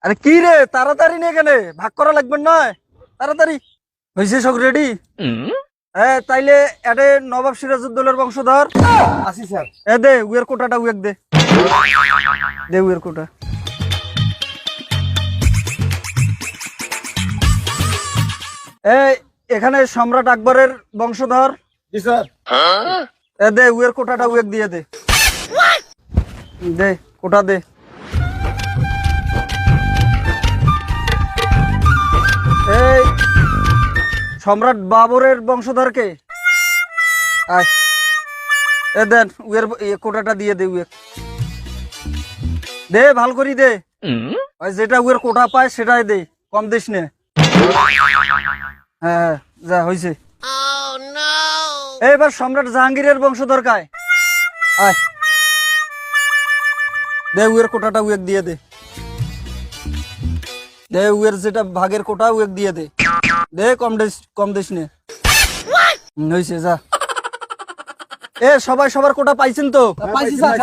আরে কি রে তাড়াতাড়ি নিয়ে গেলে ভাগ করা লাগবে নয় তাড়াতাড়ি হয়েছে সব রেডি হ্যাঁ তাইলে এডে নবাব সিরাজউদ্দৌলার বংশধর আসি স্যার। এ দে উয়ের কোটাটা উয়েক দে দে উয়ের কোটা এই এখানে সম্রাট আকবরের বংশধর জি স্যার। এ দে উয়ের কোটাটা উয়েক দিয়ে দে দে কোটা দে এই সম্রাট বাবরের বংশধরকে আয় এ দেন উয়ের কোটাটা দিয়ে দে উয়েক দে ভাল করি দে ওই যেটা উয়ের কোটা পায় সেটাই দে কম দিস নে হ্যাঁ যা হয়েছে এবার সম্রাট জাহাঙ্গীরের বংশধর কায় আয় দে উয়ের কোটাটা উয়েক দিয়ে দে দে উয়ের যেটা ভাগের কোটা উয়েক দিয়ে দে দে কম দিস নে হয়েছে যা এ সবাই সবার কোটা পাইছেন তো পাইছি স্যার,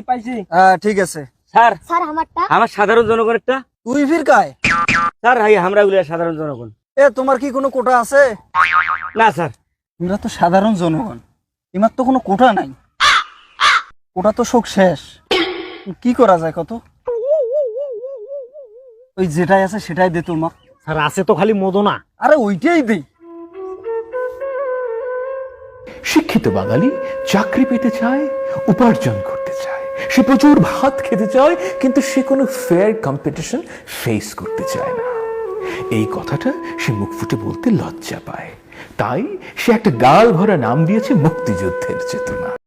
পাইছি। হ্যাঁ ঠিক আছে স্যার স্যার আমারটা আমার সাধারণ জনগণেরটা তুই ফির কায় স্যার আমরা গুলো সাধারণ জনগণ। এ তোমার কি কোনো কোটা আছে না স্যার। তোমরা তো সাধারণ জনগণ তোমার তো কোনো কোটা নাই কোটা তো শোক শেষ কি করা যায় কত ওই যেটাই আছে সেটাই দে তোমার স্যার আছে তো খালি মদনা। আরে ওইটাই দে শিক্ষিত বাঙালি চাকরি পেতে চায়, উপার্জন করতে চায়, সে প্রচুর ভাত খেতে চায়, কিন্তু সে কোনো ফেয়ার কম্পিটিশন ফেস করতে চায় না। এই কথাটা সে মুখ ফুটে বলতে লজ্জা পায়, তাই সে একটা গাল ভরা নাম দিয়েছে মুক্তিযুদ্ধের চেতনা।